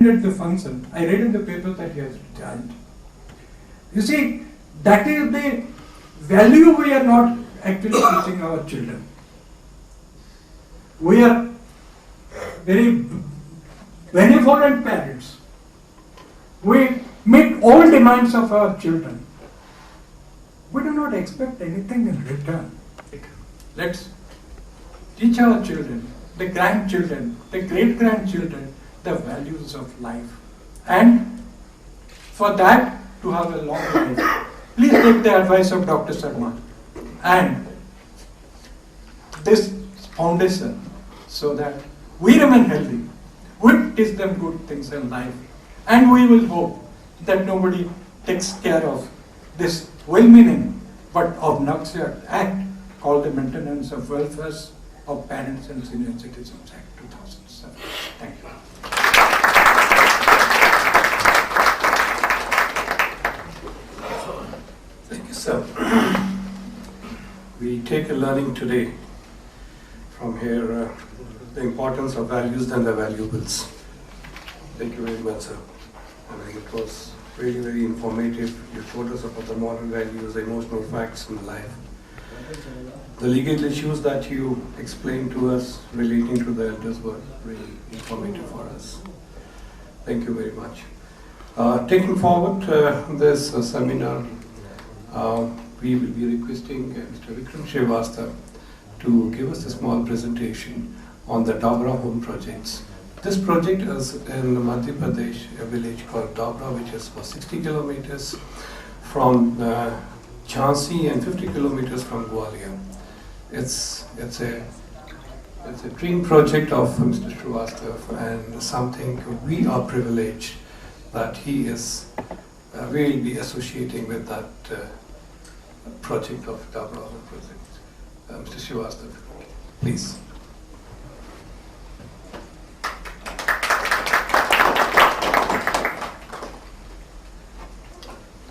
At the function, I read in the paper that he has retired. You see, that is the value we are not actually teaching our children. We are very benevolent parents. We meet all demands of our children. We do not expect anything in return. Let's teach our children, the grandchildren, the great-grandchildren, the values of life. And for that, to have a long life, please take the advice of Dr. Sharma and this foundation so that we remain healthy. We teach them good things in life. And we will hope that nobody takes care of this well-meaning but obnoxious act called the Maintenance of Welfare of Parents and Senior Citizens Act 2007. Thank you. Thank you, sir. We take a learning today from here, the importance of values and the valuables. Thank you very much, sir. I think it was really very informative. You told us about the moral values, the emotional facts in life. The legal issues that you explained to us relating to the elders were really informative for us. Thank you very much. Taking forward this seminar, we will be requesting Mr. Vikram Srivastava to give us a small presentation on the Dabur home projects. This project is in Madhya Pradesh, a village called Dabur, which is for 60 kilometers from Jhansi and 50 kilometers from Gwalior. It's a dream project of Mr. Srivastava and something we are privileged that he is will be associating with that project of Dabur project. Mr. Srivastava, please.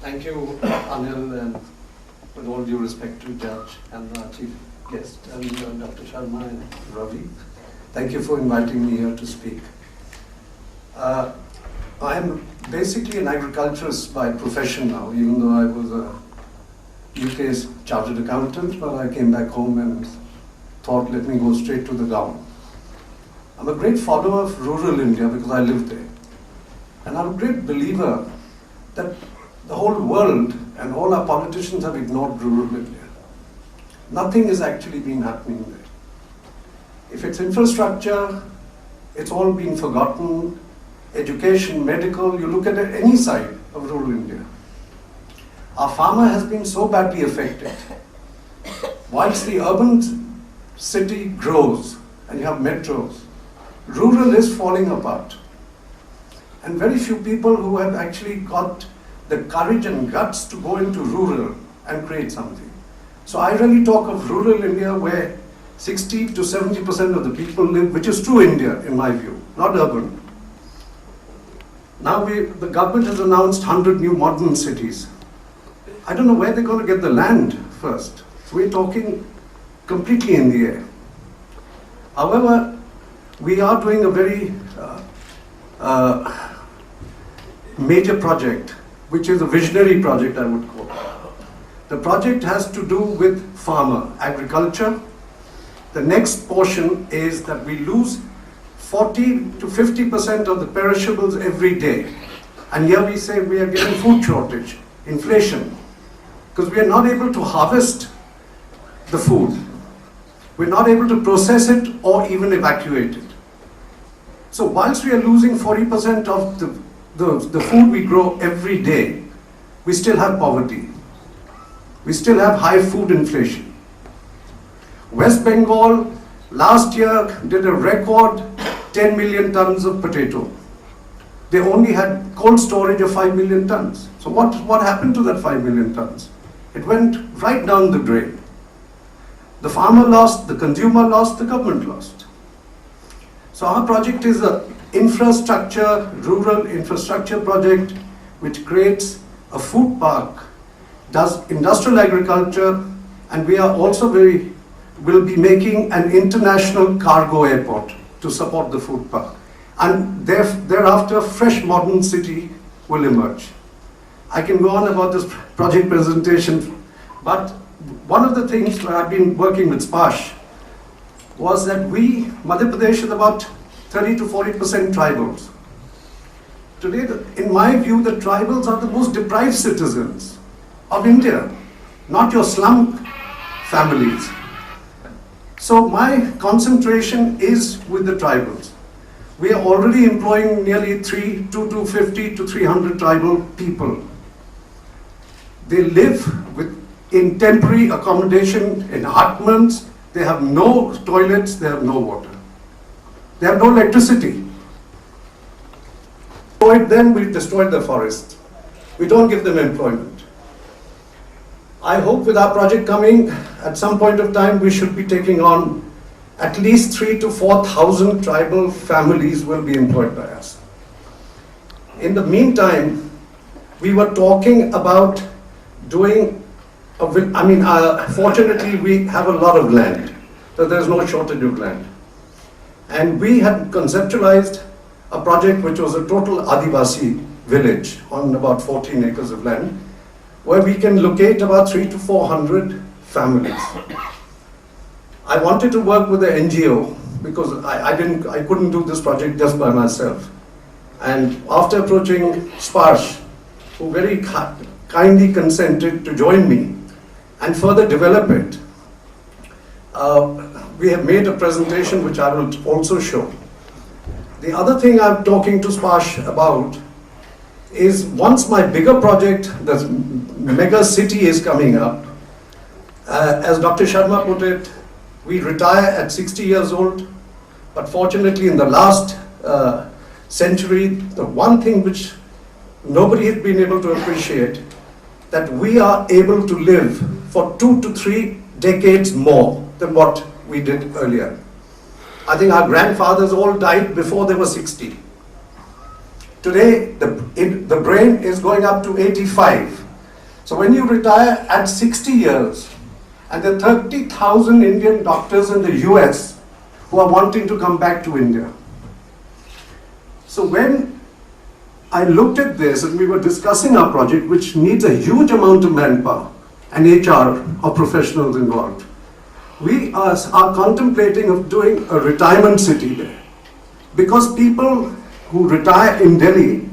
Thank you, Anil, and with all due respect to Judge and our chief guest and Dr. Sharma and Ravi. Thank you for inviting me here to speak. I am basically an agriculturist by profession now, even though I was a UK's chartered accountant, but I came back home and thought, let me go straight to the ground. I'm a great follower of rural India because I live there. And I'm a great believer that the whole world and all our politicians have ignored rural India. Nothing has actually been happening there. If it's infrastructure, it's all been forgotten. Education, medical, you look at any side of rural India. Our farmer has been so badly affected. Whilst the urban city grows and you have metros, rural is falling apart. And very few people who have actually got the courage and guts to go into rural and create something. So I really talk of rural India where 60 to 70% of the people live, which is true India in my view, not urban. Now the government has announced 100 new modern cities. I don't know where they're going to get the land first. So we're talking completely in the air. However, we are doing a very major project, which is a visionary project, I would call it. The project has to do with farmer, agriculture. The next portion is that we lose 40 to 50% of the perishables every day. And here we say we are getting food shortage, inflation, because we are not able to harvest the food. We're not able to process it or even evacuate it. So whilst we are losing 40% of the food we grow every day, we still have poverty. We still have high food inflation. West Bengal last year did a record 10 million tons of potato. They only had cold storage of 5 million tons. So what happened to that 5 million tons? It went right down the drain. The farmer lost, the consumer lost, the government lost. So our project is a infrastructure, rural infrastructure project which creates a food park, does industrial agriculture, and we are also will be making an international cargo airport to support the food park. and thereafter fresh modern city will emerge. I can go on about this project presentation, but one of the things where I've been working with Sparsh was that Madhya Pradesh is about 30 to 40% tribals. Today, in my view, the tribals are the most deprived citizens of India, not your slum families. So my concentration is with the tribals. We are already employing nearly 250 to 300 tribal people. They live in temporary accommodation in hutments. They have no toilets, they have no water. They have no electricity. Then we destroyed the forest. We don't give them employment. I hope with our project coming, at some point of time, we should be taking on at least 3,000 to 4,000 tribal families will be employed by us. In the meantime, we were talking about doing, fortunately we have a lot of land, so there's no shortage of land. And we had conceptualized a project which was a total Adivasi village on about 14 acres of land, where we can locate about 300 to 400 families. I wanted to work with the NGO because I couldn't do this project just by myself. And after approaching Sparsh, who very kindly consented to join me and further develop it, we have made a presentation which I will also show. The other thing I'm talking to Sparsh about is once my bigger project, the mega city is coming up, as Dr. Sharma put it, we retire at 60 years old, but fortunately in the last century, the one thing which nobody has been able to appreciate, that we are able to live for 2 to 3 decades more than what we did earlier. I think our grandfathers all died before they were 60. Today, the brain is going up to 85. So when you retire at 60 years, and there are 30,000 Indian doctors in the US who are wanting to come back to India. So when I looked at this and we were discussing our project, which needs a huge amount of manpower and HR of professionals involved, we are contemplating of doing a retirement city there. Because people who retire in Delhi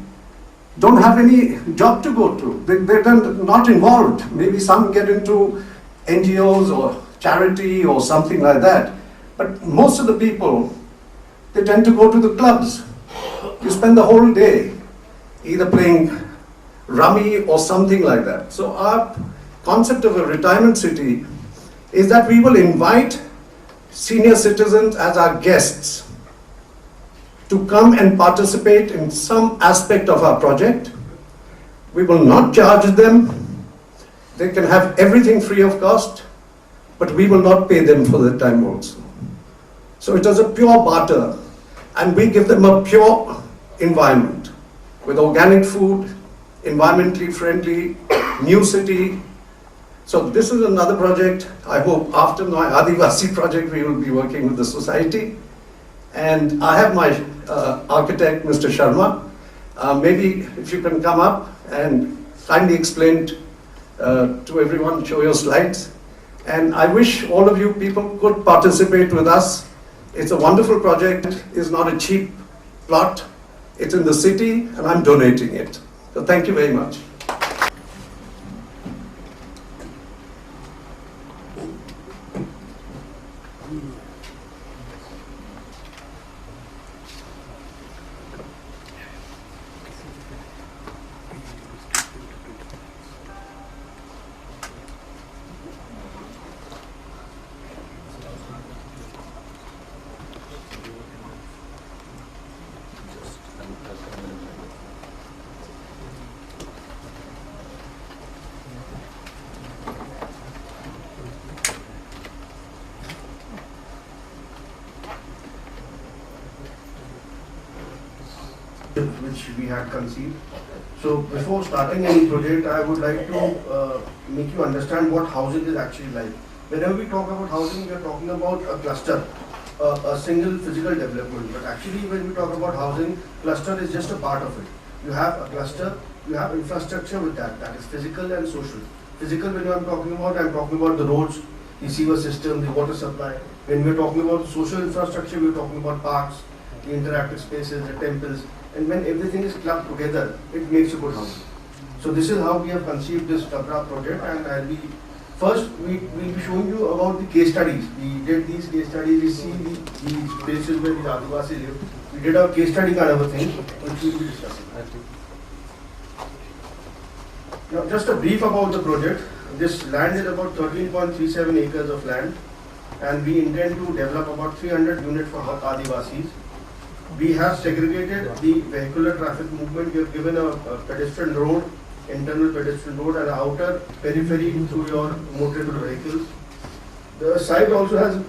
don't have any job to go to. They're not involved. Maybe some get into NGOs or charity or something like that. But most of the people, they tend to go to the clubs. You spend the whole day either playing rummy or something like that. So our concept of a retirement city is that we will invite senior citizens as our guests to come and participate in some aspect of our project. We will not charge them. They can have everything free of cost, but we will not pay them for the time also. So it is a pure barter, and we give them a pure environment with organic food, environmentally friendly, new city. So this is another project. I hope after my Adivasi project, we will be working with the society. And I have my architect, Mr. Sharma. Maybe if you can come up and kindly explain to everyone, show your slides. And I wish all of you people could participate with us. It's a wonderful project. It's not a cheap plot. It's in the city, and I'm donating it. So thank you very much. Which we had conceived. So before starting any project, I would like to make you understand what housing is actually like. Whenever we talk about housing, we are talking about a cluster a single physical development. But actually, when we talk about housing, cluster is just a part of it. You have a cluster, you have infrastructure with that. That is physical and social. Physical, when I'm talking about the roads, the sewer system, the water supply. When we're talking about social infrastructure, we're talking about parks, the interactive spaces, the temples. And when everything is clubbed together, it makes a good house. So this is how we have conceived this Dabur project, and we'll be showing you about the case studies. We did these case studies, we see the places where the Adivasi live. We did a case study kind of a thing, which we will be discussing. Now, just a brief about the project. This land is about 13.37 acres of land, and we intend to develop about 300 units for Adivasis. We have segregated the vehicular traffic movement. We have given a pedestrian road, internal pedestrian road, and an outer periphery to your motorable vehicles. The site also has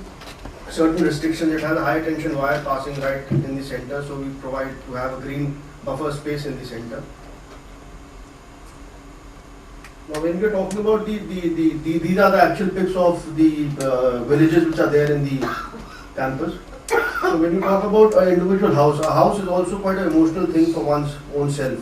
certain restrictions. It has a high tension wire passing right in the center, so we provide to have a green buffer space in the center. Now, when we are talking about these are the actual pics of the villages which are there in the campus. So when you talk about an individual house, a house is also quite an emotional thing for one's own self.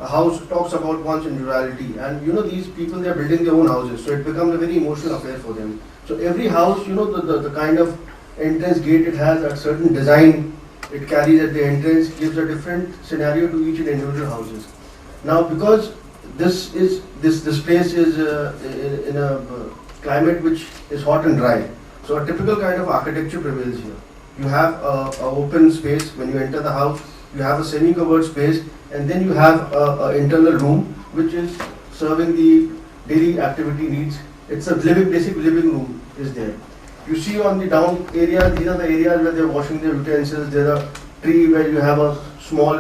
A house talks about one's individuality, and these people, they are building their own houses, so it becomes a very emotional affair for them. So every house, the kind of entrance gate it has, a certain design it carries at the entrance, gives a different scenario to each individual houses. Now, because this place is in a climate which is hot and dry, so a typical kind of architecture prevails here. You have a open space when you enter the house. You have a semi-covered space, and then you have an internal room which is serving the daily activity needs. It's a basic living room is there. You see on the down area, these are the areas where they're washing their utensils. There's a tree where you have a small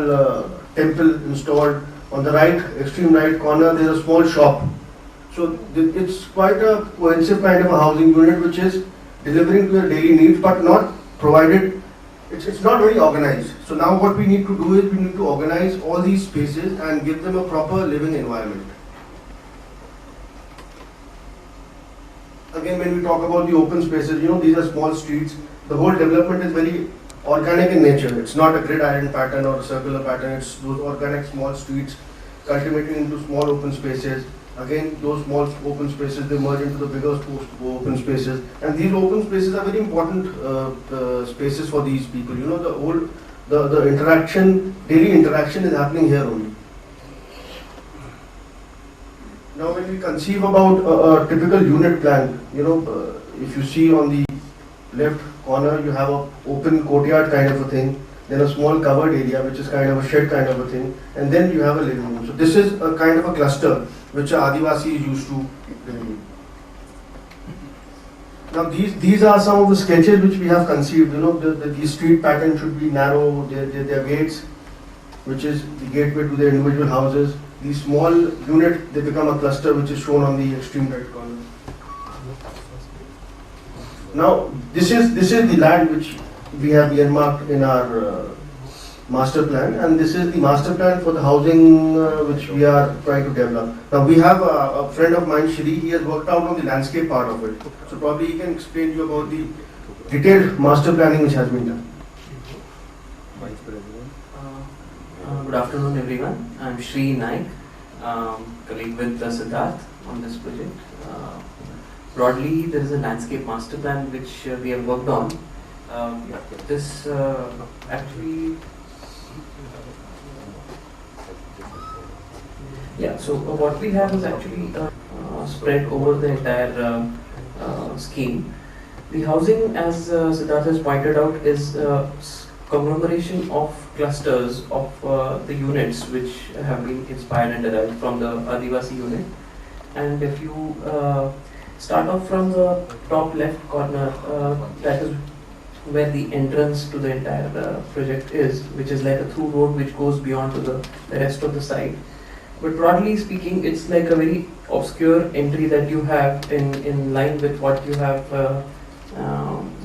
temple installed. On the right, extreme right corner, there's a small shop. So it's quite a cohesive kind of a housing unit which is delivering to your daily needs, but not provided. It's not very organized. So now what we need to do is we need to organize all these spaces and give them a proper living environment. Again, when we talk about the open spaces, these are small streets. The whole development is very organic in nature. It's not a grid iron pattern or a circular pattern. It's those organic small streets cultivated into small open spaces. Again, those small open spaces, they merge into the bigger open spaces. And these open spaces are very important spaces for these people. The interaction, daily interaction is happening here only. Now, when we conceive about a typical unit plan, if you see on the left corner, you have an open courtyard kind of a thing, then a small covered area, which is kind of a shed kind of a thing, and then you have a living room. So this is a kind of a cluster which Adivasi is used to living in. Now these are some of the sketches which we have conceived. The street pattern should be narrow. Their gates, which is the gateway to their individual houses. These small unit, they become a cluster, which is shown on the extreme right corner. Now this is the land which we have earmarked in our master plan, and this is the master plan for the housing which we are trying to develop. Now we have a friend of mine, Shri, he has worked out on the landscape part of it. So probably he can explain to you about the detailed master planning which has been done. Vice President. Good afternoon everyone. I am Shri Naik, colleague with Siddharth on this project. Broadly, there is a landscape master plan which we have worked on. This actually, so what we have is actually spread over the entire scheme. The housing, as Siddharth has pointed out, is conglomeration of clusters of the units which have been inspired and derived from the Adivasi unit. And if you start off from the top left corner, that is where the entrance to the entire project is, which is like a through road which goes beyond to the rest of the site. But broadly speaking, it's like a very obscure entry that you have in line with what you have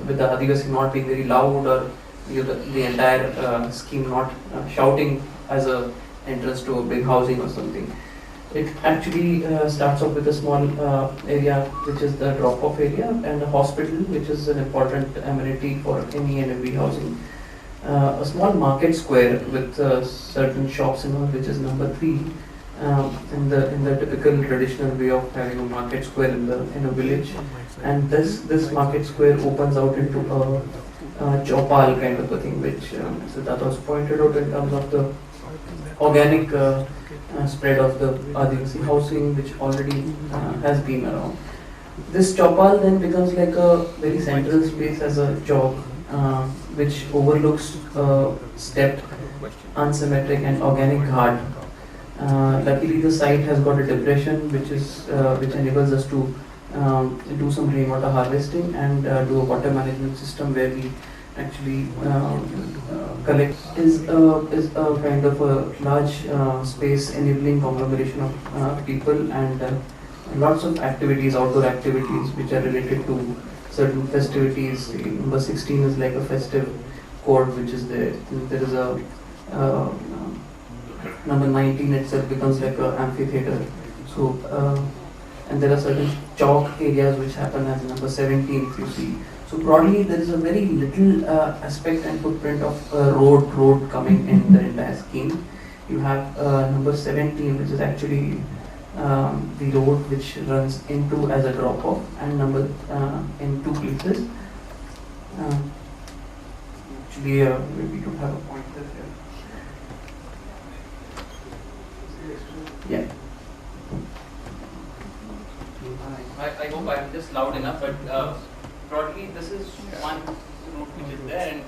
with the Adivasi not being very loud, or the entire scheme not shouting as a entrance to a big housing or something. It actually starts off with a small area which is the drop-off area, and a hospital which is an important amenity for any and every housing. A small market square with certain shops and all, which is number 3 in the typical traditional way of having a market square in a village. And this market square opens out into a chopal kind of a thing, which Siddharth was pointed out in terms of the organic spread of the Adivasi housing, which already has been around. This chopal then becomes like a very central space as a jog, which overlooks stepped, unsymmetric and organic ghat. Luckily, the site has got a depression, which enables us to do some rainwater harvesting and do a water management system where we actually collect. Is a kind of a large space enabling conglomeration of people and lots of activities, outdoor activities, which are related to certain festivities. Number 16 is like a festive court which is there. There is a number 19 itself becomes like an amphitheater. So and there are certain chalk areas which happen as number 17 if you see. So broadly there is a very little aspect and footprint of road coming in the entire scheme. You have number 17 which is actually the road which runs into as a drop off, and number in 2 places. Actually we don't have a pointer here. Yeah. I hope I'm just loud enough, but broadly this is one route which is there, and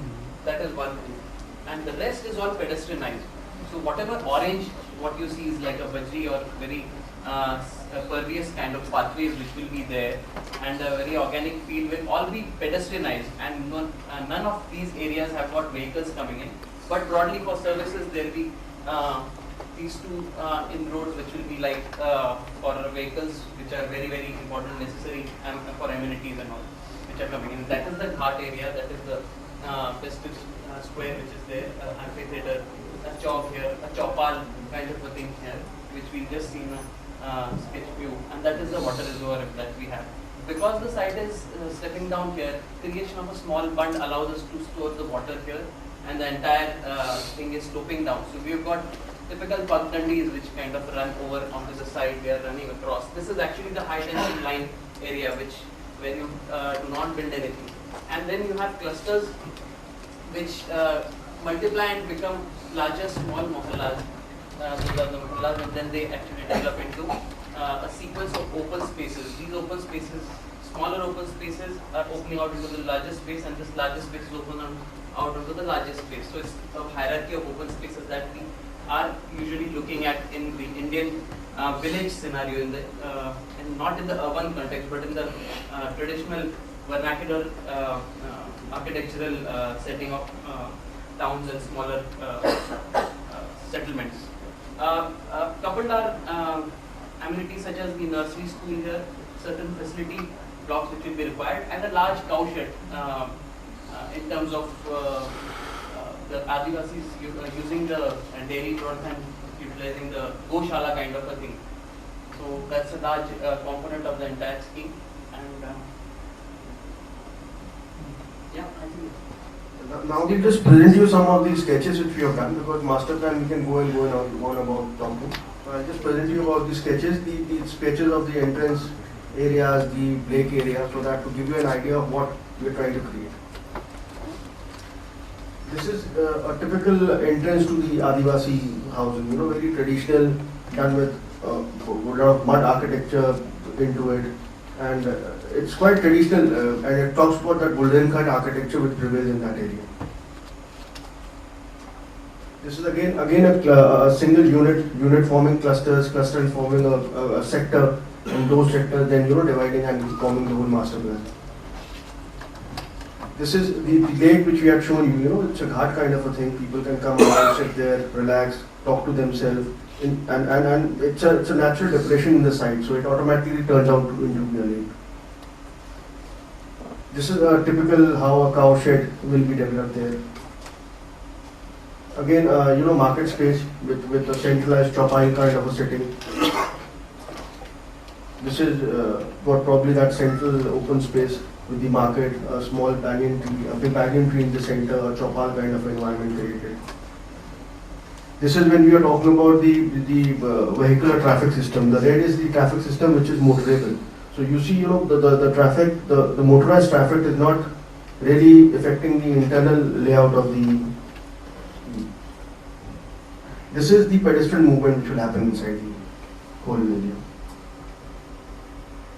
that is one route. And the rest is all pedestrianized. So whatever orange, what you see is like a bajri or very pervious kind of pathways which will be there, and a very organic field will all be pedestrianized, and none of these areas have got vehicles coming in. But broadly for services there will be these 2 inroads which will be like for vehicles which are very very important, necessary, and for amenities and all which are coming in. That is the ghat area, that is the festive square which is there, amphitheater, a chowk here, a chopal kind of a thing here, which we've just seen a sketch view, and that is the water reservoir that we have. Because the site is stepping down here, creation of a small bund allows us to store the water here, and the entire thing is sloping down. So we've got typical pagdandis which kind of run over onto the side, they are running across. This is actually the high tension line area where you do not build anything. And then you have clusters which multiply and become larger small mohallas. These are the mohallas, and then they actually develop into a sequence of open spaces. These open spaces, smaller open spaces, are opening out into the larger space, and this larger space is open out into the larger space. So it's a hierarchy of open spaces that we are usually looking at in the Indian village scenario, and not in the urban context, but in the traditional vernacular architectural setting of towns and smaller settlements. Coupled are amenities such as the nursery school here, certain facility blocks which will be required, and a large cow shed in terms of the Adivasis using the dairy products and utilizing the Goshala kind of a thing. So that's a large component of the entire scheme, and yeah, I think. Now we'll just present you some of these sketches which we have done, because master plan we can go on about talking. So I'll just present you about the sketches, the sketches of the entrance areas, the lake area, so that to give you an idea of what we're trying to create. This is a typical entrance to the Adivasi housing, very traditional, done with a lot of mud architecture into it, and it's quite traditional, and it talks about that golden cut architecture which prevails in that area. This is again a single unit forming clusters, clusters forming a sector, and those sectors then dividing and forming the whole master plan. This is the lake which we have shown you, it's a ghat kind of a thing. People can come around, sit there, relax, talk to themselves, and it's a natural depression in the site, so it automatically turns out into a lake. This is a typical how a cow shed will be developed there. Again, market space with a centralized chopine kind of a setting. This is what probably that central open space with the market, a small banyan tree, a big banyan tree in the center, a chopal kind of environment created. This is when we are talking about the vehicular traffic system. The red is the traffic system which is motorable. So you see, the traffic, the motorized traffic is not really affecting the internal layout of the. This is the pedestrian movement which will happen inside the whole area.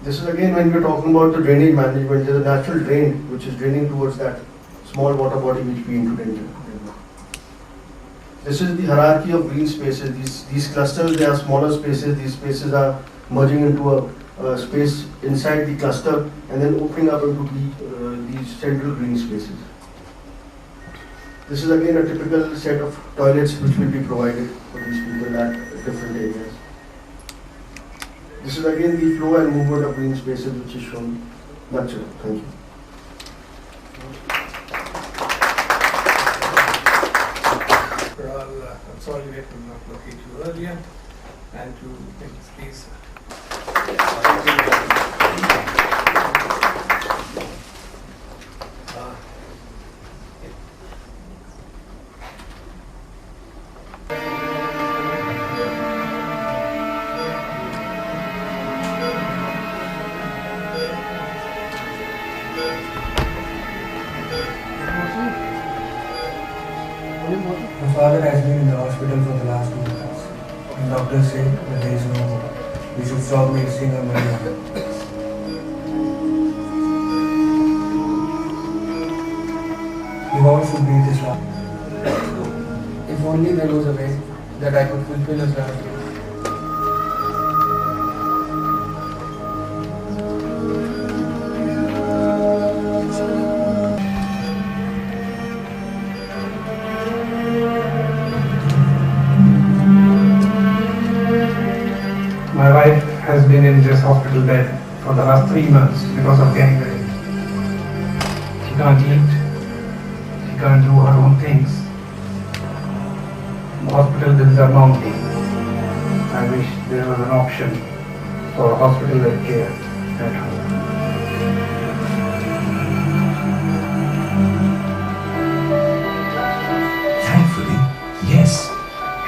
This is again when we are talking about the drainage management. There is a natural drain which is draining towards that small water body which we introduced. This is the hierarchy of green spaces. These clusters, they are smaller spaces. These spaces are merging into a space inside the cluster and then opening up into these central green spaces. This is again a typical set of toilets which will be provided for these people at different areas. This is again the flow and movement of green spaces which is shown. That's it. Thank you. I'm sorry we could not locate you earlier, and to take this please. My father has been in the hospital for the last 2 months. And doctors say that there is no hope. We should stop wasting our money on it. He wants to breathe his last. If only there was a way that I could fulfill his last wish. My wife has been in this hospital bed for the last 3 months because of gangrene. She can't eat, she can't do her own things. The hospital bills are mounting. I wish there was an option for hospital care at home. Thankfully, yes,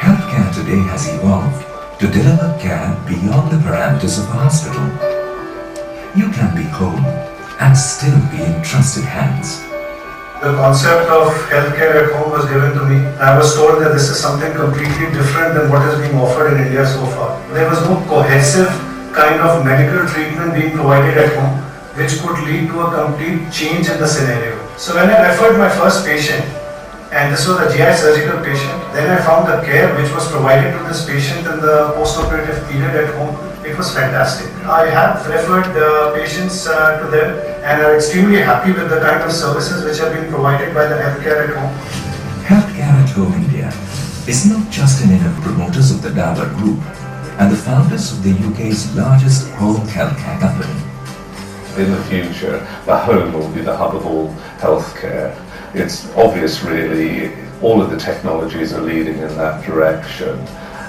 healthcare today has evolved to deliver care beyond the parameters of a hospital. You can be home and still be in trusted hands. The concept of healthcare at home was given to me. I was told that this is something completely different than what is being offered in India so far. There was no cohesive kind of medical treatment being provided at home, which could lead to a complete change in the scenario. So when I referred my first patient, and this was a GI surgical patient, then I found the care which was provided to this patient in the post-operative period at home. It was fantastic. I have referred patients to them and are extremely happy with the kind of services which are being provided by the healthcare at home. Healthcare at Home India is not just an of promoters of the Dabur Group and the founders of the UK's largest home healthcare company. In the future, the home will be the hub of all healthcare. It's obvious really, all of the technologies are leading in that direction.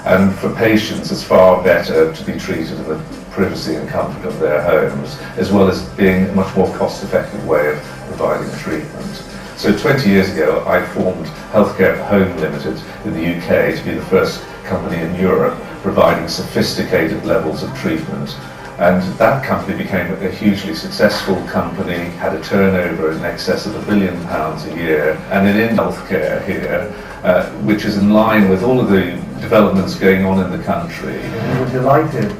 And for patients, it's far better to be treated in the privacy and comfort of their homes, as well as being a much more cost-effective way of providing treatment. So 20 years ago, I formed Healthcare at Home Limited in the UK to be the first company in Europe providing sophisticated levels of treatment. And that company became a hugely successful company, had a turnover in excess of £1 billion a year, and in healthcare here, which is in line with all of the developments going on in the country. We were delighted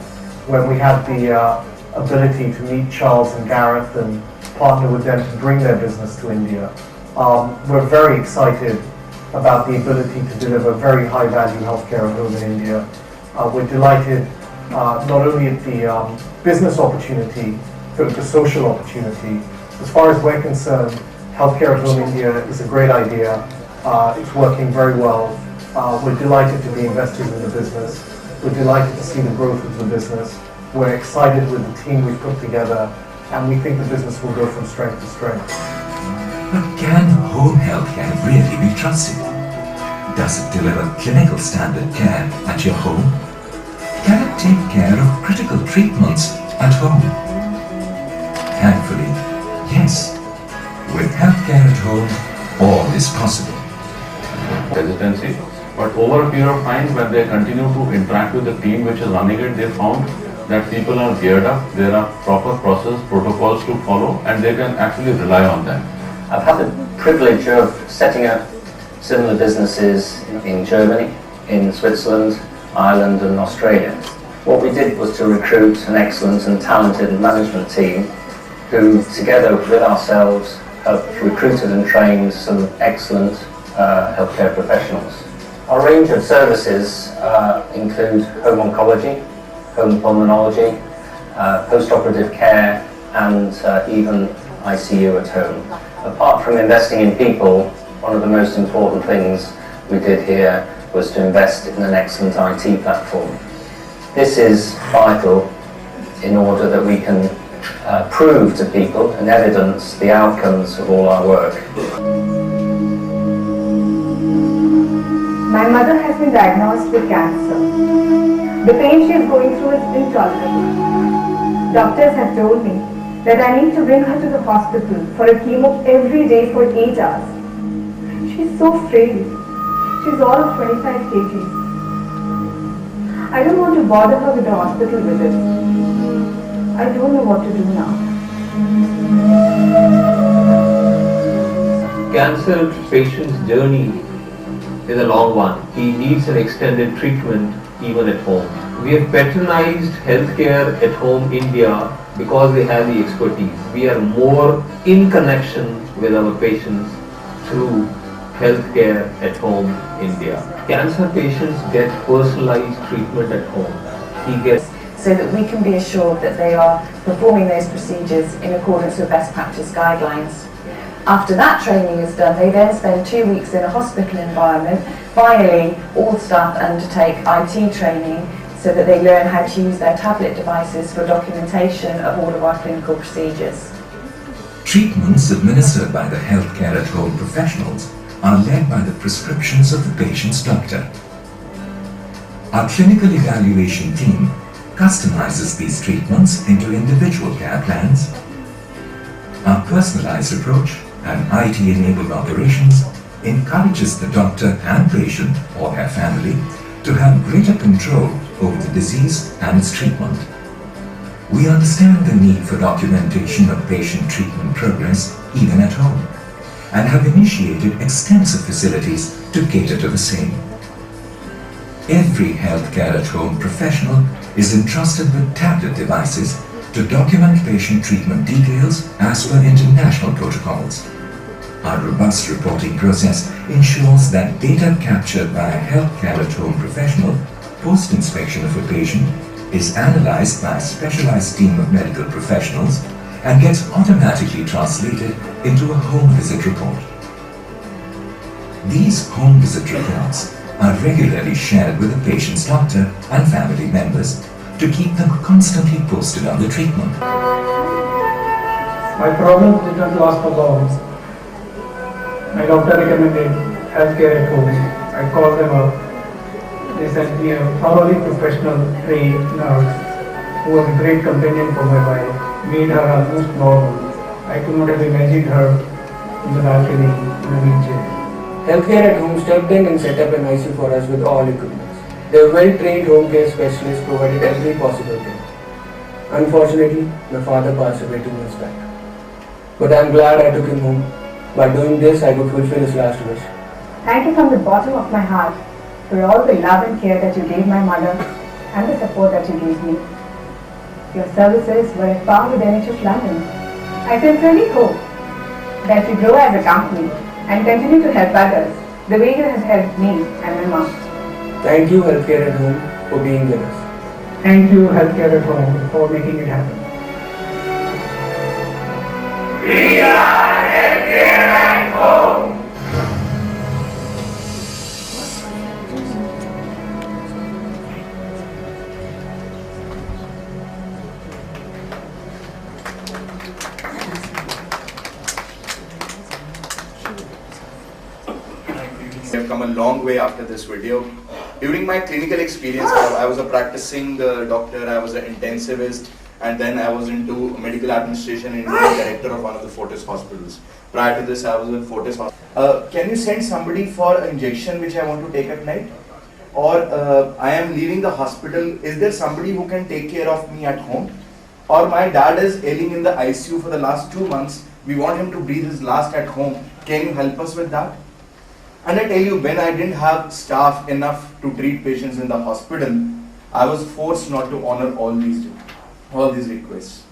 when we had the ability to meet Charles and Gareth and partner with them to bring their business to India. We're very excited about the ability to deliver very high value healthcare at home in India. We're delighted not only at the business opportunity, but at the social opportunity. As far as we're concerned, Healthcare at Home India is a great idea. It's working very well. We're delighted to be investors in the business. We're delighted to see the growth of the business. We're excited with the team we've put together, and we think the business will go from strength to strength. But can home healthcare really be trusted? Does it deliver clinical standard care at your home? Can it take care of critical treatments at home. Thankfully, yes, with healthcare at home, all is possible. Hesitancy, but over a period of time when they continue to interact with the team which is running it, they found that people are geared up, there are proper process, protocols to follow, and they can actually rely on them. I've had the privilege of setting up similar businesses in Germany, in Switzerland, Ireland and Australia. What we did was to recruit an excellent and talented management team who, together with ourselves, have recruited and trained some excellent healthcare professionals. Our range of services include home oncology, home pulmonology, post-operative care and even ICU at home. Apart from investing in people, one of the most important things we did here was to invest in an excellent IT platform. This is vital in order that we can prove to people and evidence the outcomes of all our work. My mother has been diagnosed with cancer. The pain she is going through is intolerable. Doctors have told me that I need to bring her to the hospital for a chemo every day for 8 hours. She's so frail. She's all of 25 kgs. I don't want to bother her with the hospital visits. I don't know what to do now. Cancer patient's journey is a long one. He needs an extended treatment even at home. We have patronized healthcare at home India because they have the expertise. We are more in connection with our patients through healthcare at home India. Cancer patients get personalized treatment at home. He gets So that we can be assured that they are performing those procedures in accordance with best practice guidelines. After that training is done, they then spend 2 weeks in a hospital environment. Finally, all staff undertake IT training so that they learn how to use their tablet devices for documentation of all of our clinical procedures. Treatments administered by the healthcare at home professionals are led by the prescriptions of the patient's doctor. Our clinical evaluation team customizes these treatments into individual care plans. Our personalized approach and IT-enabled operations encourages the doctor and patient or their family to have greater control over the disease and its treatment. We understand the need for documentation of patient treatment progress even at home and have initiated extensive facilities to cater to the same. Every healthcare at home professional is entrusted with tablet devices to document patient treatment details as per international protocols. Our robust reporting process ensures that data captured by a healthcare at home professional post-inspection of a patient is analyzed by a specialized team of medical professionals and gets automatically translated into a home visit report. These home visit reports are regularly shared with the patient's doctor and family members to keep them constantly posted on the treatment. My problem did not last for long. My doctor recommended healthcare at home. I called them up. They sent me a thoroughly professional trained nurse who was a great companion for my wife, made her almost normal. I could not have imagined her in the balcony in a wheelchair. Healthcare at home stepped in and set up an ICU for us with all equipment. Their well-trained home care specialists provided every possible care. Unfortunately, my father passed away 2 months back. But I'm glad I took him home. By doing this, I could fulfill his last wish. Thank you from the bottom of my heart for all the love and care that you gave my mother and the support that you gave me. Your services were at par with NHS London. I sincerely hope that you grow as a company and continue to help others the way you have helped me and my mom. Thank you, Healthcare at Home, for being with us. Thank you, Healthcare at Home, for making it happen. We are Healthcare at Home. We have come a long way after this video. During my clinical experience, I was a practicing doctor, I was an intensivist, and then I was into medical administration and director of one of the Fortis hospitals. Prior to this, I was in Fortis hospital. Can you send somebody for an injection which I want to take at night? Or I am leaving the hospital, is there somebody who can take care of me at home? Or my dad is ailing in the ICU for the last 2 months, we want him to breathe his last at home, can you help us with that? And I tell you, when I didn't have staff enough to treat patients in the hospital, I was forced not to honor all these requests.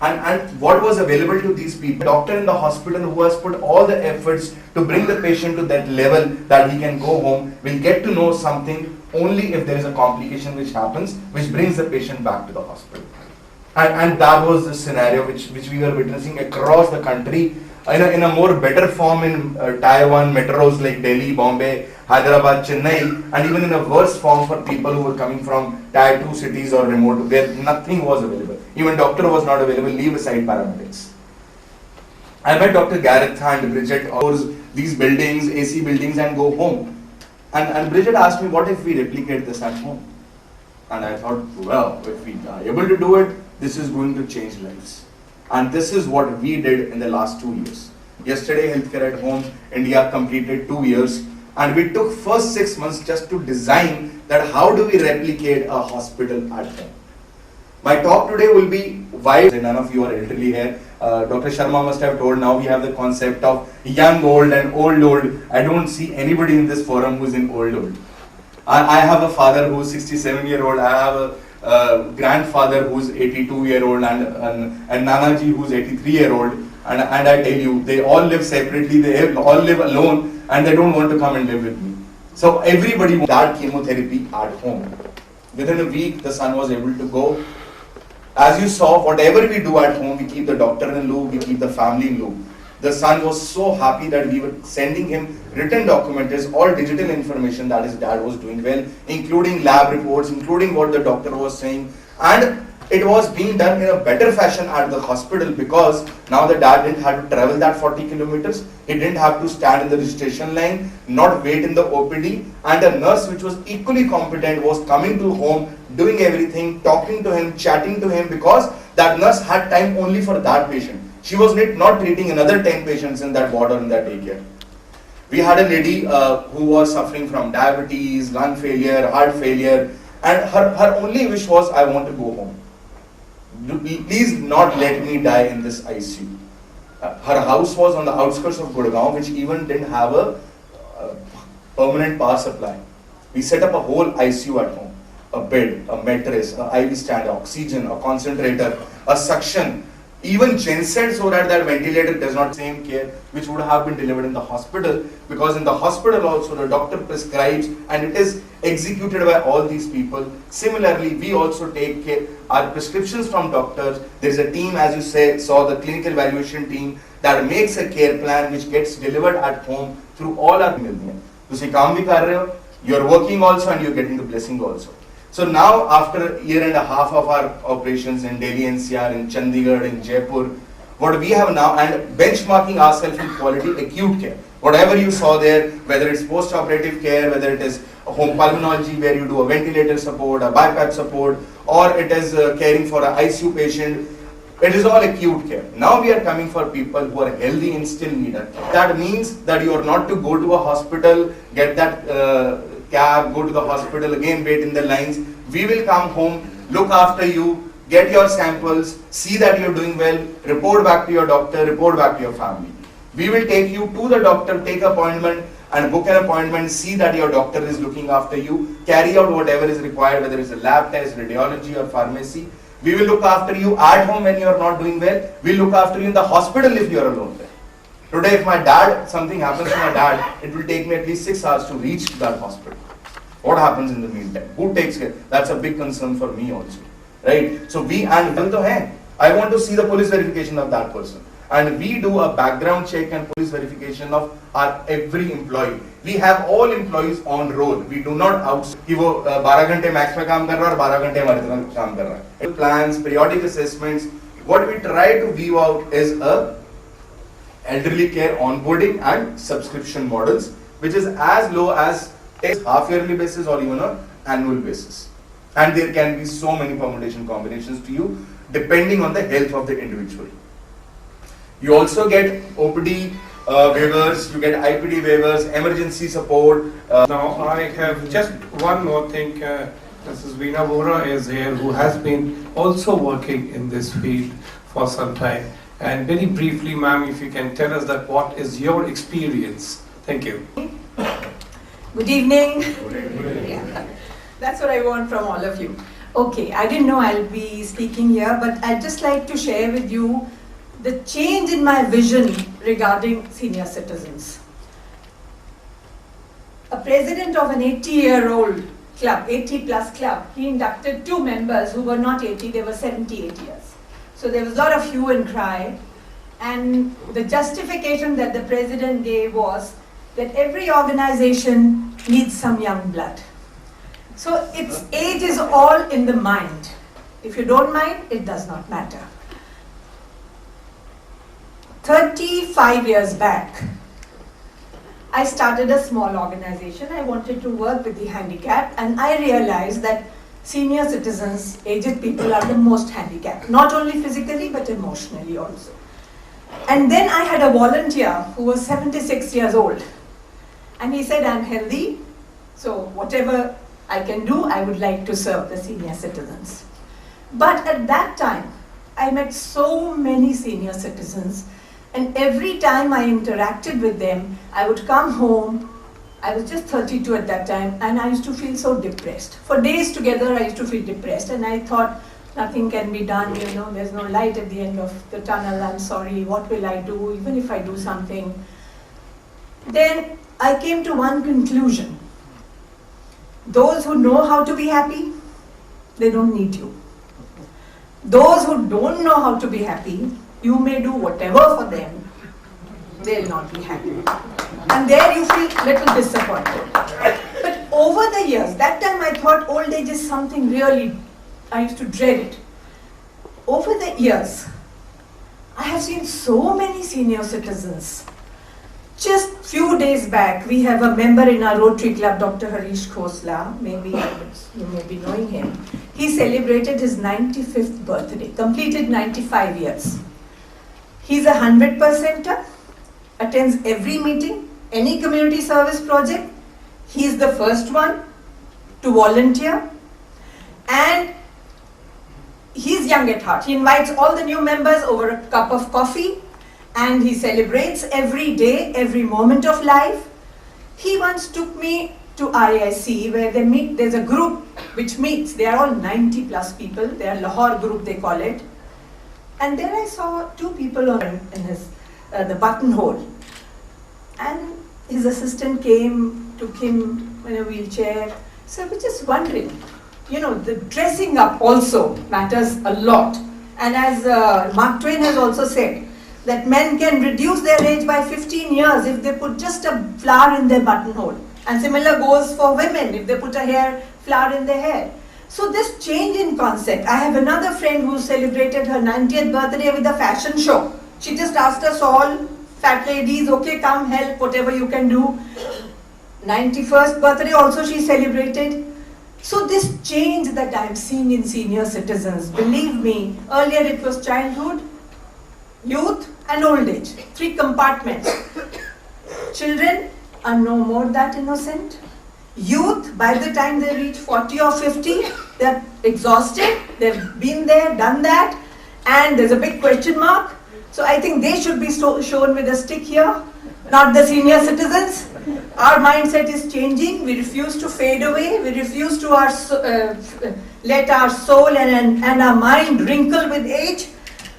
And what was available to these people? Doctor in the hospital who has put all the efforts to bring the patient to that level that he can go home will get to know something only if there is a complication which happens, which brings the patient back to the hospital. And that was the scenario which we were witnessing across the country in a more better form in Tier 1 metros like Delhi, Bombay, Hyderabad, Chennai, and even in a worse form for people who were coming from Tier 2 cities or remote, where nothing was available. Even doctor was not available, leave aside paramedics. I met Dr. Gareth and Bridget tours these buildings, AC buildings, and go home. And Bridget asked me, what if we replicate this at home? And I thought, well, if we are able to do it, this is going to change lives. And this is what we did in the last 2 years. Yesterday, Healthcare at Home, India completed 2 years. And we took first 6 months just to design that how do we replicate a hospital at home. My talk today will be why none of you are elderly here. Dr. Sharma must have told, now we have the concept of young old and old old. I don't see anybody in this forum who's in old old. I have a father who's 67-year-old. I have a grandfather who's 82-year-old and Nanaji who's 83-year-old. And I tell you, they all live separately. They all live alone and they don't want to come and live with me. So everybody wants that chemotherapy at home. Within a week, the son was able to go. As you saw, whatever we do at home, we keep the doctor in loop, we keep the family in loop. The son was so happy that we were sending him written documents, all digital information that his dad was doing well, including lab reports, including what the doctor was saying. And it was being done in a better fashion at the hospital because now the dad didn't have to travel that 40 kilometers. He didn't have to stand in the registration line, not wait in the OPD. And a nurse which was equally competent was coming to home, doing everything, talking to him, chatting to him because that nurse had time only for that patient. She was not treating another 10 patients in that ward or in that daycare. We had a lady who was suffering from diabetes, lung failure, heart failure, and her only wish was, I want to go home. Please not let me die in this ICU. Her house was on the outskirts of Gurgaon, which even didn't have a permanent power supply. We set up a whole ICU at home. A bed, a mattress, an IV stand, oxygen, a concentrator, a suction, even genset so that ventilator does not same care which would have been delivered in the hospital, because in the hospital also the doctor prescribes and it is executed by all these people. Similarly, we also take care, our prescriptions from doctors. There is a team, as you saw the clinical evaluation team that makes a care plan which gets delivered at home through all our million. You're working also and you're getting the blessing also. So now after a year and a half of our operations in Delhi NCR, in Chandigarh, in Jaipur, what we have now, and benchmarking ourselves in quality acute care. Whatever you saw there, whether it's post-operative care, whether it is home pulmonology where you do a ventilator support, a BiPAP support, or it is caring for an ICU patient, it is all acute care. Now we are coming for people who are healthy and still need it. That means that you are not to go to a hospital, get that cab, go to the hospital, again wait in the lines. We will come home, look after you, get your samples, see that you're doing well, report back to your doctor, report back to your family. We will take you to the doctor, take appointment and book an appointment, see that your doctor is looking after you, carry out whatever is required, whether it's a lab test, radiology or pharmacy. We will look after you at home when you are not doing well. We'll look after you in the hospital if you are alone there. Today, if my dad, something happens to my dad, it will take me at least 6 hours to reach that hospital. What happens in the meantime? Who takes care? That's a big concern for me also, right? So I want to see the police verification of that person. And we do a background check and police verification of our every employee. We have all employees on roll. We do not outsource. कि वो 12 घंटे max में काम कर रहा है और 12 घंटे हमारे तरह काम कर रहा है. Plans, periodic assessments. What we try to weave out is a elderly care onboarding and subscription models, which is as low as half yearly basis or even on annual basis. And there can be so many permutation combinations to you depending on the health of the individual. You also get OPD waivers, you get IPD waivers, emergency support. Now I have just one more thing. Mrs. Veena Vora is here, who has been also working in this field for some time. And very briefly, ma'am, if you can tell us that what is your experience? Thank you. Good evening. Yeah, that's what I want from all of you. Okay, I didn't know I'll be speaking here, but I'd just like to share with you the change in my vision regarding senior citizens. A president of an 80-year-old club, 80-plus club, he inducted 2 members who were not 80, they were 78 years. So there was a lot of hue and cry, and the justification that the president gave was that every organization needs some young blood. So its age is all in the mind. If you don't mind, it does not matter. 35 years back, I started a small organization. I wanted to work with the handicapped, and I realized that senior citizens, aged people, are the most handicapped, not only physically but emotionally also. And then I had a volunteer who was 76 years old, and he said, I'm healthy, so whatever I can do, I would like to serve the senior citizens. But at that time, I met so many senior citizens, and every time I interacted with them, I would come home. I was just 32 at that time, and I used to feel so depressed. For days together, I used to feel depressed, and I thought, nothing can be done, there's no light at the end of the tunnel, I'm sorry, what will I do, even if I do something. Then I came to one conclusion. Those who know how to be happy, they don't need you. Those who don't know how to be happy, you may do whatever for them, they'll not be happy. And there you feel a little disappointed. But over the years, that time I thought old age is something really, I used to dread it. Over the years, I have seen so many senior citizens. Just few days back, we have a member in our Rotary Club, Dr. Harish Khosla, maybe you may be knowing him. He celebrated his 95th birthday, completed 95 years. He's a 100%er, attends every meeting, any community service project. He's the first one to volunteer, and he's young at heart. He invites all the new members over a cup of coffee, and he celebrates every day, every moment of life. He once took me to IIC where they meet. There's a group which meets. They are all 90 plus people. They are Lahore group, they call it. And there I saw 2 people in his the buttonhole. And his assistant came, took him in a wheelchair. So I was just wondering, the dressing up also matters a lot. And as Mark Twain has also said, that men can reduce their age by 15 years if they put just a flower in their buttonhole. And similar goes for women if they put a flower in their hair. So this change in concept. I have another friend who celebrated her 90th birthday with a fashion show. She just asked us all, fat ladies, okay, come help, whatever you can do. 91st birthday also she celebrated. So this change that I am seeing in senior citizens, believe me, earlier it was childhood, youth and old age, 3 compartments. Children are no more that innocent. Youth, by the time they reach 40 or 50, they're exhausted, they've been there, done that, and there's a big question mark. So I think they should be shown with a stick here, not the senior citizens. Our mindset is changing. We refuse to fade away. We refuse to let our soul and our mind wrinkle with age.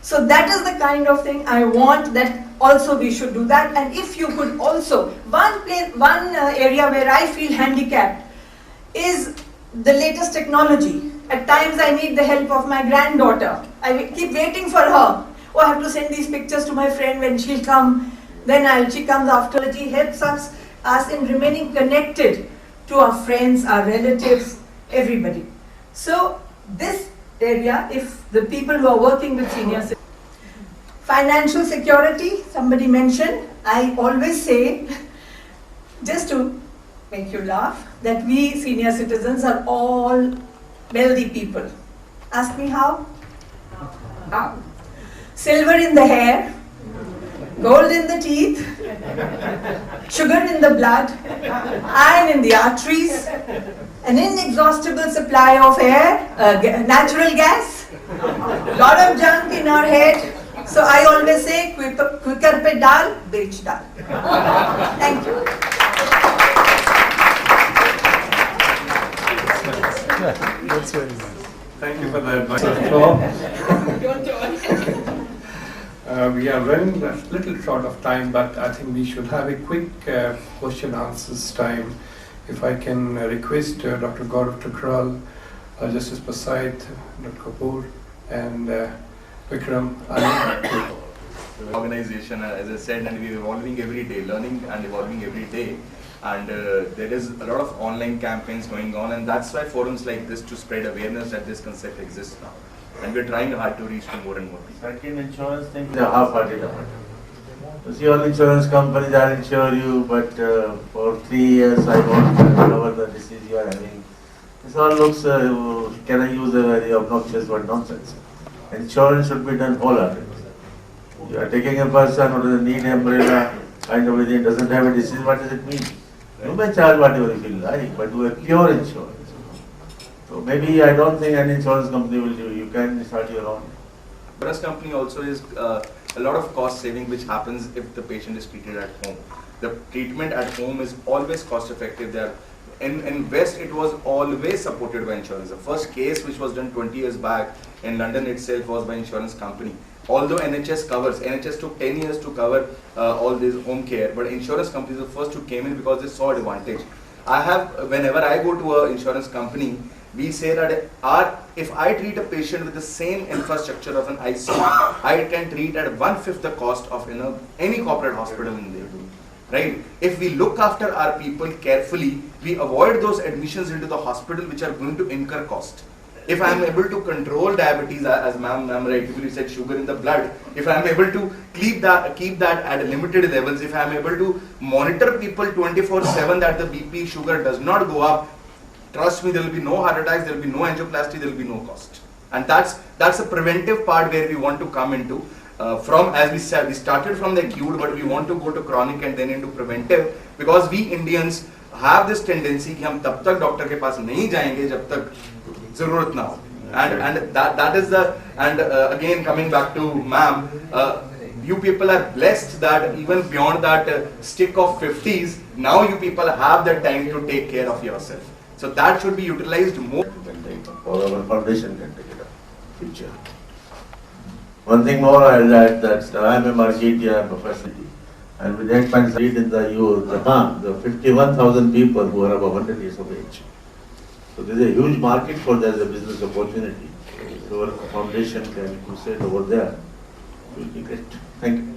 So that is the kind of thing I want, that also we should do that. And if you could also, one area where I feel handicapped is the latest technology. At times I need the help of my granddaughter. I keep waiting for her. Oh, I have to send these pictures to my friend when she'll come. Then she comes after. Technology helps us in remaining connected to our friends, our relatives, everybody. So this area, if the people who are working with seniors, financial security, somebody mentioned, I always say, just to make you laugh, that we senior citizens are all wealthy people. Ask me how? How? Silver in the hair, gold in the teeth, sugar in the blood, iron in the arteries, an inexhaustible supply of air, natural gas, lot of junk in our head. So I always say, quicker pe dal, bech dal. Thank you. That's very nice. Thank you for the advice. We are running a little short of time, but I think we should have a quick question answers time. If I can request Dr. Gaurav Thukral, Justice Pasayat, Dr. Kapoor, and Vikram. Organization, as I said, and we're evolving every day, learning and evolving every day. And there is a lot of online campaigns going on, and that's why forums like this to spread awareness that this concept exists now. And we're trying hard to reach to more and more people. Second, insurance thing, the half-hearted effort. You see, all insurance companies are insure you, but for 3 years I won't cover the disease you are having. This all looks, can I use a very obnoxious word, nonsense. Insurance should be done wholeheartedly. You are taking a person who doesn't need umbrella, kind of everything, doesn't have a disease, what does it mean? You may charge whatever you feel like, but do a pure insurance. So maybe I don't think any insurance company will do. You can start your own. Insurance company also is a lot of cost saving which happens if the patient is treated at home. The treatment at home is always cost effective. There, in West it was always supported by insurance. The first case which was done 20 years back in London itself was by insurance company. Although NHS covers, NHS took 10 years to cover all this home care, but insurance companies were the first who came in because they saw advantage. Whenever I go to an insurance company, we say that if I treat a patient with the same infrastructure of an ICU, I can treat at 1/5 the cost of any corporate hospital in there. Right? If we look after our people carefully, we avoid those admissions into the hospital which are going to incur cost. If I am able to control diabetes, as ma'am rightly said, sugar in the blood, if I am able to keep that at limited levels, if I am able to monitor people 24/7 that the BP, sugar does not go up, trust me, there will be no heart attacks, there will be no angioplasty, there will be no cost. And that's a preventive part where we want to come into. As we said, we started from the acute, but we want to go to chronic and then into preventive, because we Indians have this tendency कि हम तब तक doctor के पास नहीं जाएंगे जब तक जरूरत ना हो. And that is again coming back to ma'am, you people are blessed that even beyond that stick of 50s, now you people have the time to take care of yourself. So that should be utilized more. Or our foundation can take it up. Future. One thing more I'll add, that I am a marketeer professionally, and with 8 points lead in the youth, the 51,000 people who are above 100 years of age. So there is a huge market for that as a business opportunity. So our foundation can crusade over there. It will be great. Thank you.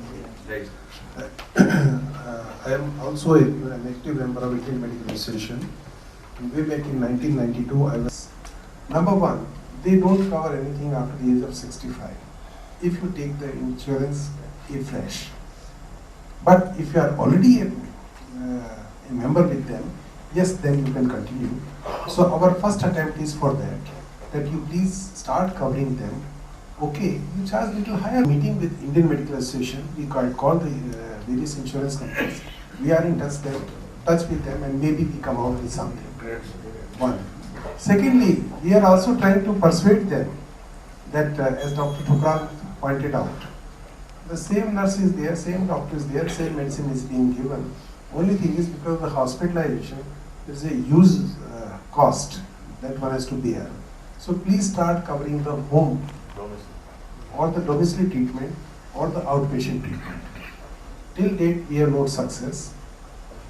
I am also an active member of Indian Medical Association. Way back in 1992, I was number one. They don't cover anything after the age of 65. If you take the insurance fresh. But if you are already a member with them, yes, then you can continue. So our first attempt is for that you please start covering them. Okay, you charge little higher. Meeting with Indian Medical Association, we call the various insurance companies. We are in touch with them, and maybe we come out with something. One. Secondly, we are also trying to persuade them that, as Dr. Thukral pointed out, the same nurse is there, same doctor is there, same medicine is being given. Only thing is, because of the hospitalization, there is a huge cost that one has to bear. So please start covering the home or the domiciliary treatment or the outpatient treatment. Till date, we have no success,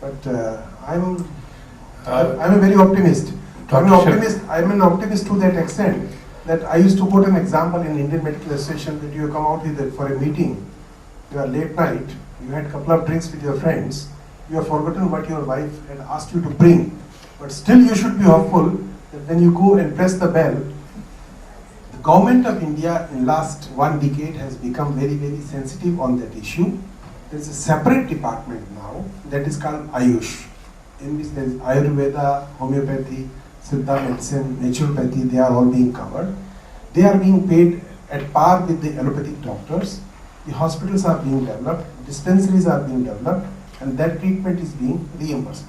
but I'm a very optimist. I'm an optimist to that extent that I used to quote an example in Indian Medical Association that you come out with it for a meeting. You are late night, you had a couple of drinks with your friends, you have forgotten what your wife had asked you to bring, but still you should be hopeful that when you go and press the bell, the government of India in last 1 decade has become very, very sensitive on that issue. There is a separate department now that is called Ayush. in which there is Ayurveda, homeopathy, Siddha medicine, naturopathy, they are all being covered. They are being paid at par with the allopathic doctors. The hospitals are being developed, dispensaries are being developed, and that treatment is being reimbursed.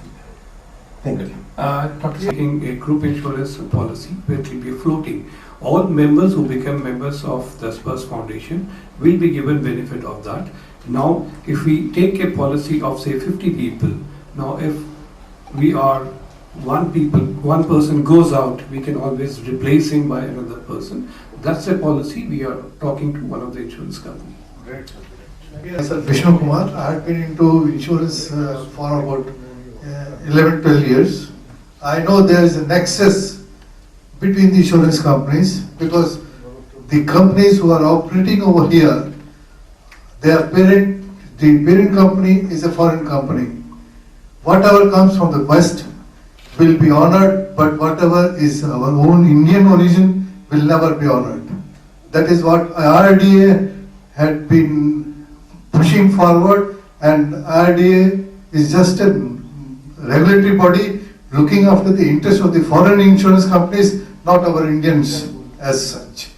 Thank you. Dr. Taking a group insurance policy where it will be floating. All members who become members of the Sparsh Foundation will be given benefit of that. Now, if we take a policy of say 50 people, now if we are one person goes out, we can always replace him by another person. That's a policy we are talking to one of the insurance companies. Great. Myself, Vishnu Kumar. I have been into insurance for about 11-12 years. I know there is a nexus between the insurance companies because the companies who are operating over here, the parent company is a foreign company. Whatever comes from the West will be honored, but whatever is our own Indian origin will never be honored. That is what IRDA had been pushing forward, and IRDA is just a regulatory body looking after the interests of the foreign insurance companies, not our Indians as such.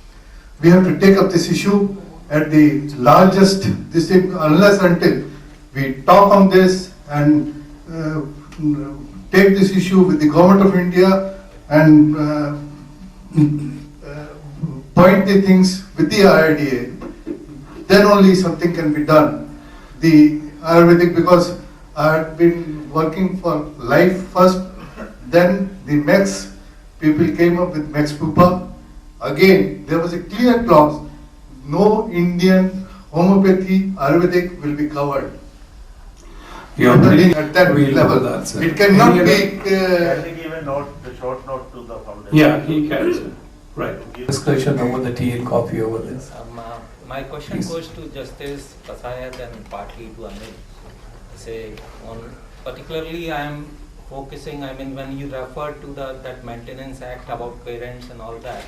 We have to take up this issue at the largest, unless until we talk on this and take this issue with the government of India and point the things with the IRDA, then only something can be done. The Ayurvedic, because I had been working for life first, then the Max, people came up with Max Pupa. Again, there was a clear clause, no Indian homeopathy, Ayurvedic will be covered. At that level. It cannot be... Can we give a note, the short note to the foundation? Yeah, he can, sir. Right. Discussion over the tea and coffee over this. My question goes to Justice Pasayat and partly to Anil. Say, particularly I am focusing, when you refer to that Maintenance Act about parents and all that,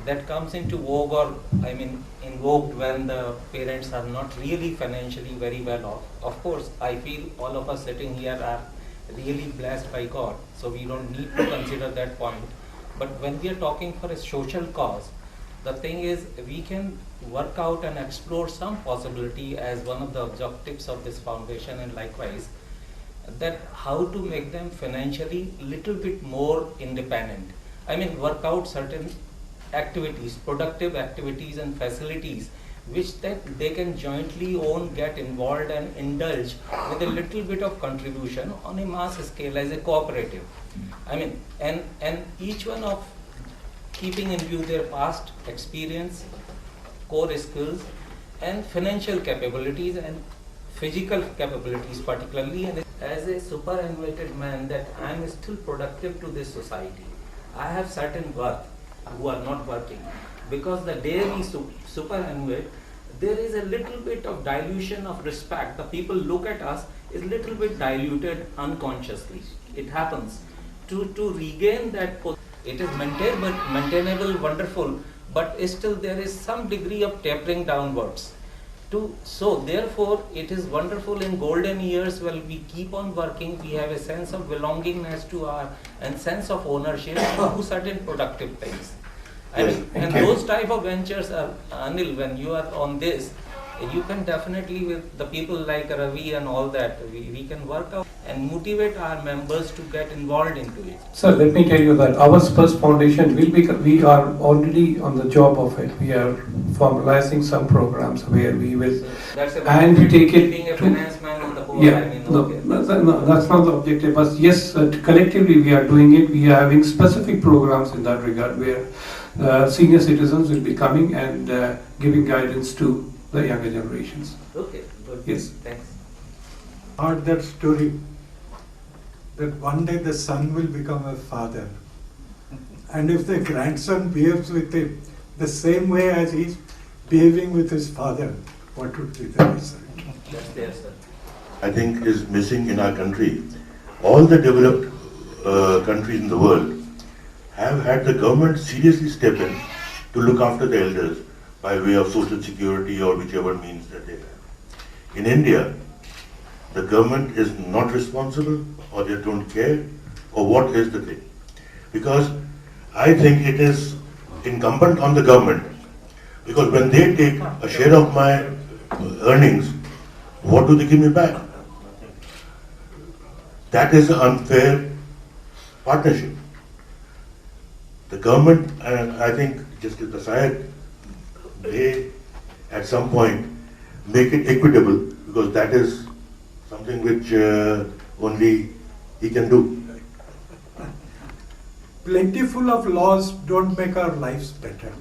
that comes into vogue or invoked when the parents are not really financially very well off. Of course, I feel all of us sitting here are really blessed by God, so we don't need to consider that point. But when we are talking for a social cause, the thing is we can work out and explore some possibility as one of the objectives of this foundation, and likewise that how to make them financially little bit more independent. Work out certain activities, productive activities and facilities which that they can jointly own, get involved and indulge with a little bit of contribution on a mass scale as a cooperative. And each one of keeping in view their past experience, core skills and financial capabilities and physical capabilities particularly, and as a superannuated man that I am still productive to this society. I have certain worth who are not working, because the day we superannuate, there is a little bit of dilution of respect. The people look at us is little bit diluted unconsciously. It happens. To regain that, it is maintainable, wonderful, but still there is some degree of tapering downwards. So therefore it is wonderful in golden years when we keep on working, we have a sense of belongingness to our and sense of ownership to certain productive things. And those type of ventures are, Anil, when you are on this, you can definitely with the people like Ravi and all that, we can work out and motivate our members to get involved into it. Sir, let me tell you that our Sparsh Foundation we are already on the job of it. We are formalizing some programs where we will and we take it being a finance man on the whole. That's not the objective, but yes, collectively we are doing it. We are having specific programs in that regard where senior citizens will be coming and giving guidance to the younger generations. Okay, good. Yes. Thanks. Heard that story that one day the son will become a father, and if the grandson behaves with him the same way as he's behaving with his father, what would be the result? That's there, sir. I think is missing in our country. All the developed countries in the world have had the government seriously step in to look after the elders by way of social security or whichever means that they have. In India, the government is not responsible or they don't care, or what is the thing? Because I think it is incumbent on the government, because when they take a share of my earnings, what do they give me back? That is an unfair partnership. The government, and I think Justice Pasayat, may at some point make it equitable, because that is something which only he can do. Plentiful of laws don't make our lives better.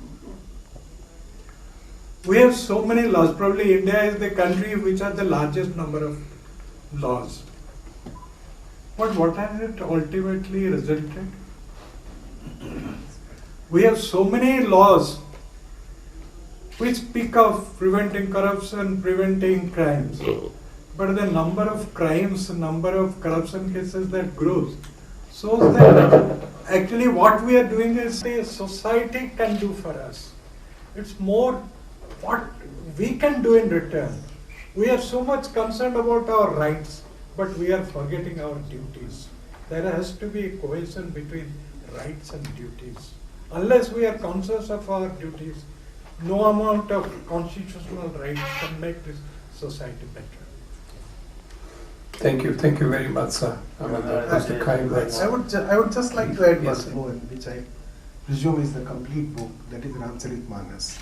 We have so many laws. Probably India is the country which has the largest number of laws. But what has it ultimately resulted? We have so many laws which speak of preventing corruption, preventing crimes. But the number of crimes, number of corruption cases that grows, shows that actually what we are doing is a society can do for us. It's more what we can do in return. We are so much concerned about our rights, but we are forgetting our duties. There has to be a cohesion between rights and duties. Unless we are conscious of our duties, no amount of constitutional rights can make this society better. Thank you very much, sir. That's the kind words. I would just like to add Yes, one more, which I presume is the complete book, that is Ramcharitmanas.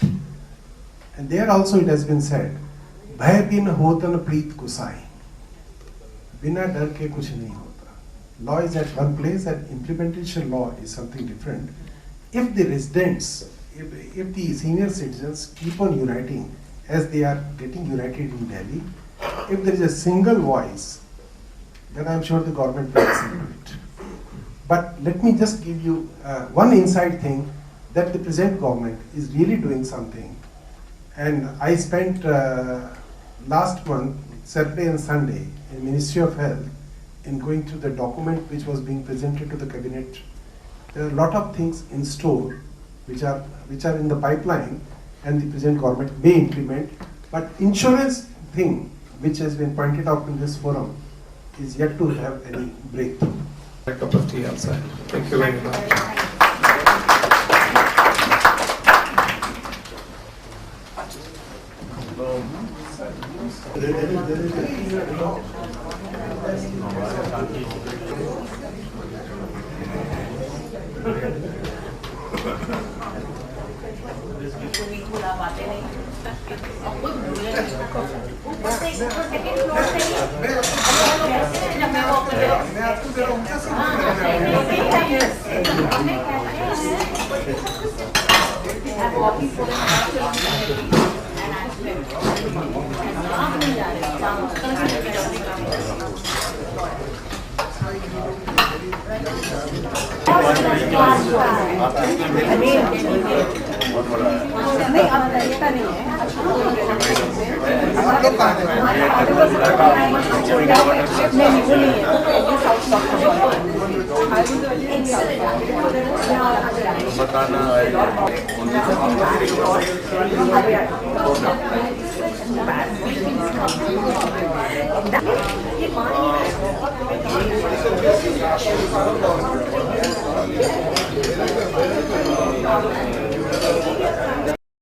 And there also it has been said, Bhai bin hotan preet kusai. Bina dar ke kuch nahi hota. Law is at one place and implementation law is something different. If the residents, if the senior citizens keep on uniting as they are getting united in Delhi, if there is a single voice, then I am sure the government will listen to it. But let me just give you one inside thing, that the present government is really doing something. And I spent last month, Saturday and Sunday, in Ministry of Health, in going through the document which was being presented to the cabinet. There are a lot of things in store which are in the pipeline, and the present government may implement. But insurance thing, which has been pointed out in this forum, is yet to have any breakthrough. A cup of tea outside. Thank you very much.